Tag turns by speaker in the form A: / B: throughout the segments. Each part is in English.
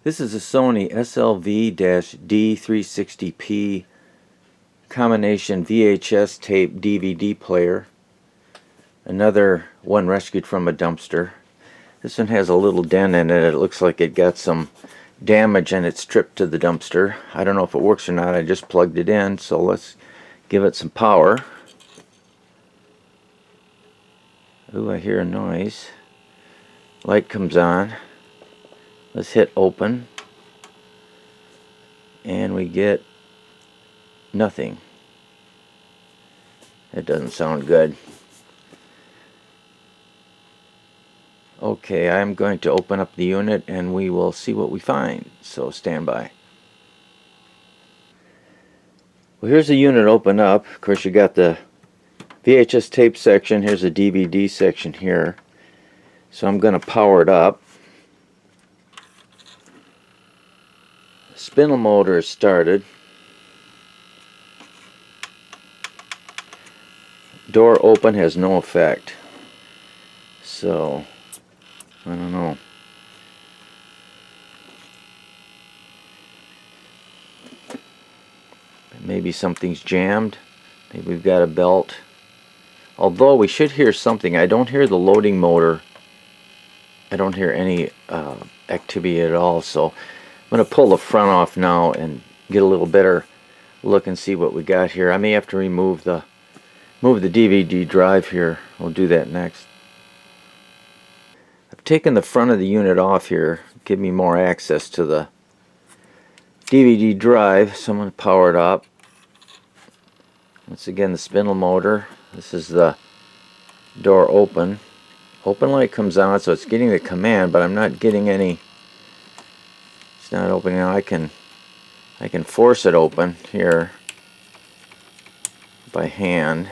A: This is a Sony SLV-D360P combination VHS tape DVD player. Another one rescued from a dumpster. This one has a little dent in it. It looks like it got some damage and it's stripped to the dumpster. I don't know if it works or not. I just plugged it in, so let's give it some power. Ooh, I hear a noise. Light comes on. Let's hit open. And we get nothing. It doesn't sound good. Okay, I'm going to open up the unit and we will see what we find. So stand by. Well, here's the unit open up. Of course, you got the VHS tape section. Here's the DVD section here. So I'm going to power it up. The spindle motor is started. Door open has no effect. So, I don't know. Maybe something's jammed. Maybe we've got a belt. Although we should hear something. I don't hear the loading motor. I don't hear any activity at all. So I'm going to pull the front off now and get a little better look and see what we got here. I may have to remove the DVD drive here. We'll do that next. I've taken the front of the unit off here, give me more access to the DVD drive. So I'm going to power it up. Once again, the spindle motor. This is the door open. Open light comes on, so it's getting the command, but I'm not getting any. It's not opening. Now I can force it open here by hand.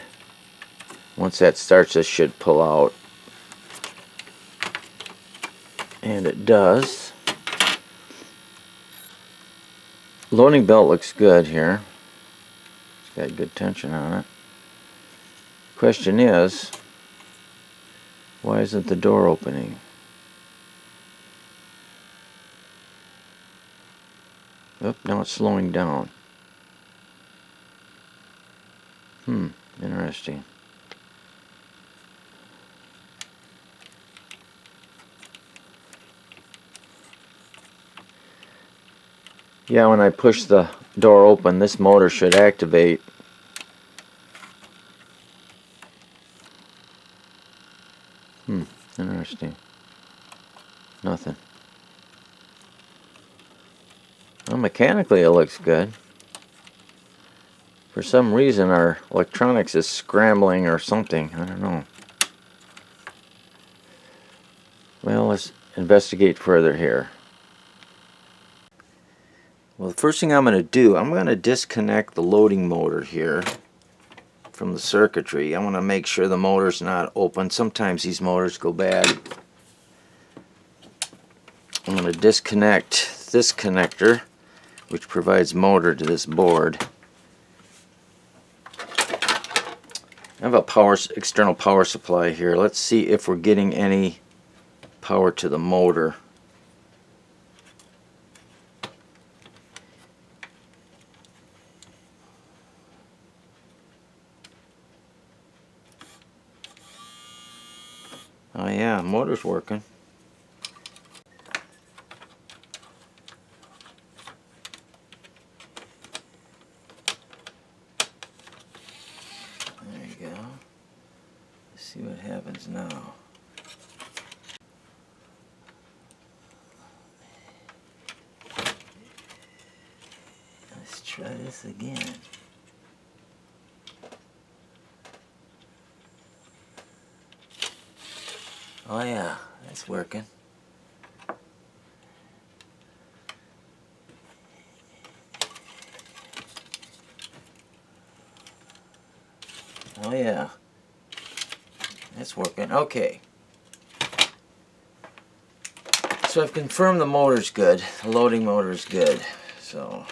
A: Once that starts, this should pull out. And it does. Loading belt looks good here. It's got good tension on it. Question is, why isn't the door opening? Oh, now it's slowing down. Interesting. Yeah, when I push the door open, this motor should activate. Interesting. Nothing. Well, mechanically it looks good. For some reason our electronics is scrambling or something. I don't know. Well, let's investigate further here. Well, the first thing I'm going to do, I'm going to disconnect the loading motor here from the circuitry. I want to make sure the motor's not open. Sometimes these motors go bad. I'm going to disconnect this connector, which provides motor to this board. I have a external power supply here. Let's see if we're getting any power to the motor. Oh yeah, motor's working. There you go. Let's see what happens now. Let's try this again. Oh yeah, it's working. Oh yeah, it's working. Okay. So I've confirmed the motor's good. The loading motor is good. So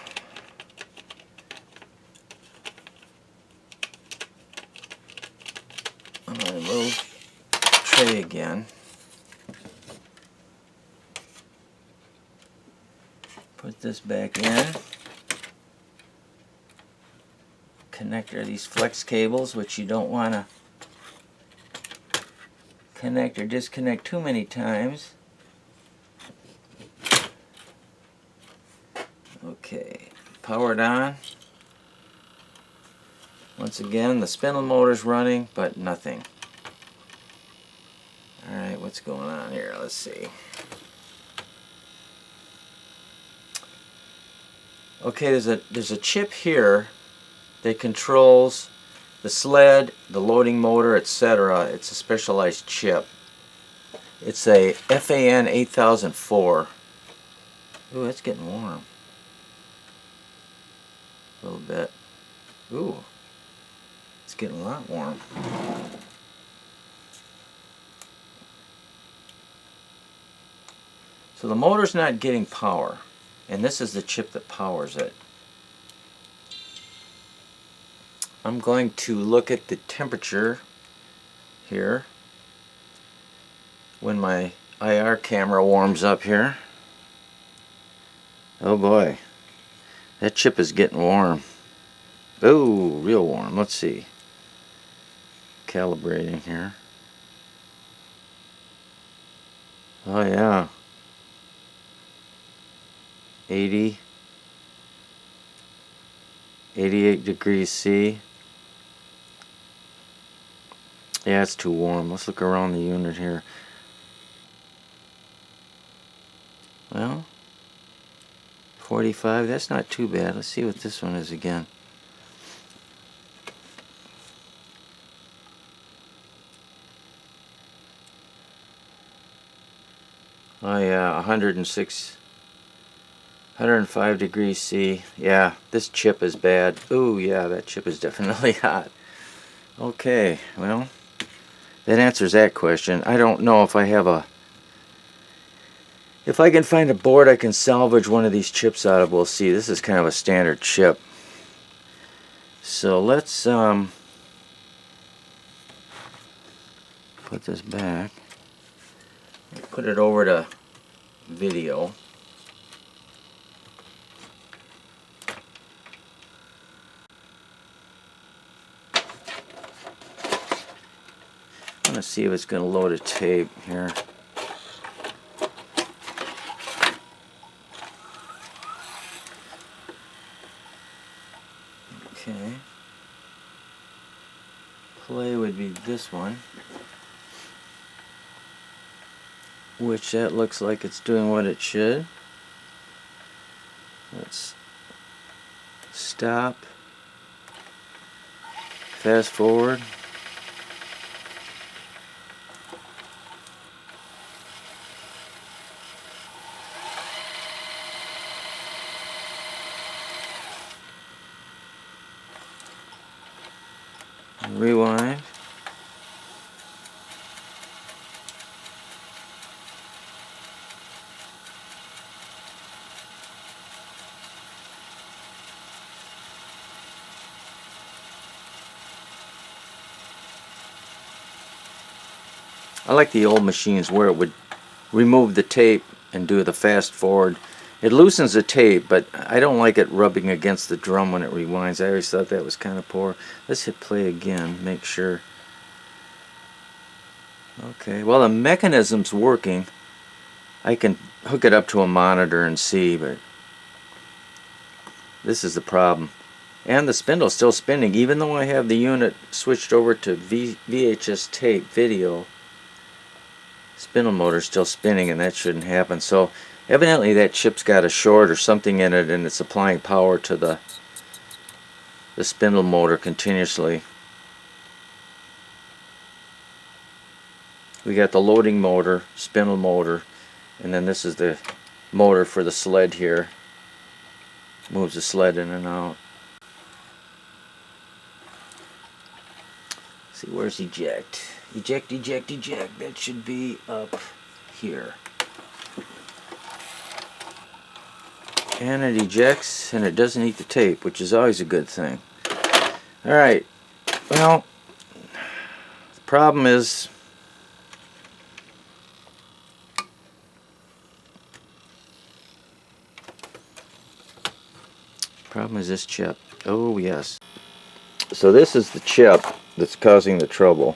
A: I'm going to remove the tray again. Put this back in. Connector these flex cables, which you don't want to connect or disconnect too many times. Okay, powered on. Once again, the spindle motor's running, but nothing. Alright, what's going on here? Let's see. Okay, there's a chip here that controls the sled, the loading motor, etc. It's a specialized chip. It's a FAN 8004. Ooh, it's getting warm. A little bit. Ooh, it's getting a lot warm. So the motor's not getting power, and this is the chip that powers it. I'm going to look at the temperature here when my IR camera warms up here. Oh boy, that chip is getting warm. Oh, real warm. Let's see. Calibrating here. Oh yeah. 80, 88 degrees C. Yeah, it's too warm. Let's look around the unit here. Well, 45, that's not too bad. Let's see what this one is again. Oh yeah, 106, 105 degrees C. Yeah, this chip is bad. Ooh, yeah, that chip is definitely hot. Okay, well, that answers that question. I don't know if I have a... If I can find a board I can salvage one of these chips out of, we'll see. This is kind of a standard chip. So let's put this back. Put it over to video. I'm going to see if it's going to load a tape here. Okay. Play would be this one. Which that looks like it's doing what it should. Let's stop. Fast forward. Rewind. I like the old machines where it would remove the tape and do the fast forward. It loosens the tape, but I don't like it rubbing against the drum when it rewinds. I always thought that was kind of poor. Let's hit play again, make sure. Okay, well, the mechanism's working. I can hook it up to a monitor and see, but this is the problem. And the spindle's still spinning, even though I have the unit switched over to VHS tape video. Spindle motor's still spinning, and that shouldn't happen. So evidently that chip's got a short or something in it, and it's applying power to the spindle motor continuously. We got the loading motor, spindle motor, and then this is the motor for the sled here. Moves the sled in and out. Let's see, where's eject? Eject, eject, eject. That should be up here. And it ejects, and it doesn't eat the tape, which is always a good thing. Alright, well, the problem is Problem is this chip. Oh yes. So this is the chip that's causing the trouble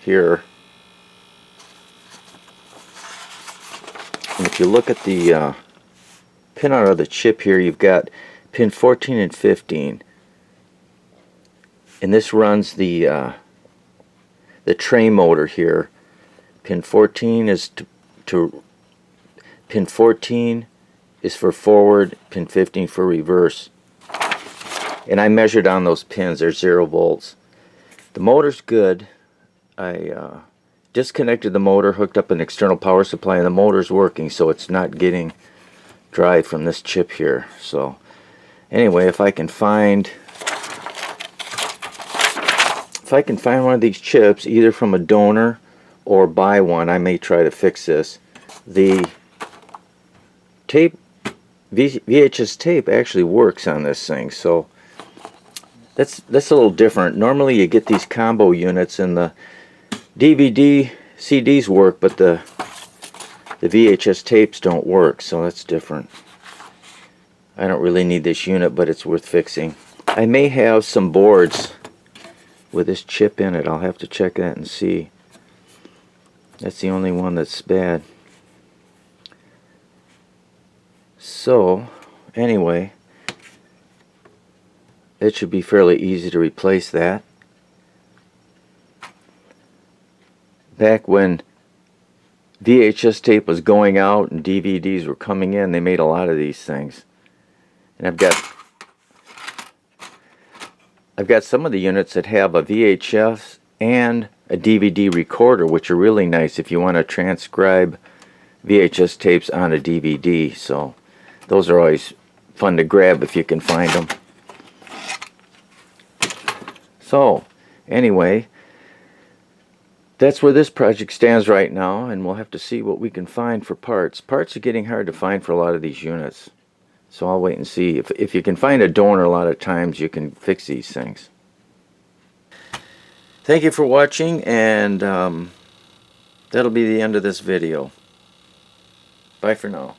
A: here. And if you look at the pinout of the chip here, you've got pin 14 and 15. And this runs the tray motor here. Pin 14 is pin 14 is for forward, pin 15 for reverse. And I measured on those pins, they're 0 volts. The motor's good. I disconnected the motor, hooked up an external power supply, and the motor's working, so it's not getting drive from this chip here. So anyway, if I can find one of these chips, either from a donor or buy one, I may try to fix this. The tape, VHS tape, actually works on this thing, so that's a little different. Normally you get these combo units and the DVD CDs work, but the VHS tapes don't work, so that's different. I don't really need this unit, but it's worth fixing. I may have some boards with this chip in it. I'll have to check that and see. That's the only one that's bad. So anyway, it should be fairly easy to replace that. Back when VHS tape was going out and DVDs were coming in, they made a lot of these things. And I've got some of the units that have a VHS and a DVD recorder, which are really nice if you want to transcribe VHS tapes on a DVD. So those are always fun to grab if you can find them. So anyway, that's where this project stands right now, and we'll have to see what we can find for parts. Parts are getting hard to find for a lot of these units. So I'll wait and see. If you can find a donor, a lot of times you can fix these things. Thank you for watching, and that'll be the end of this video. Bye for now.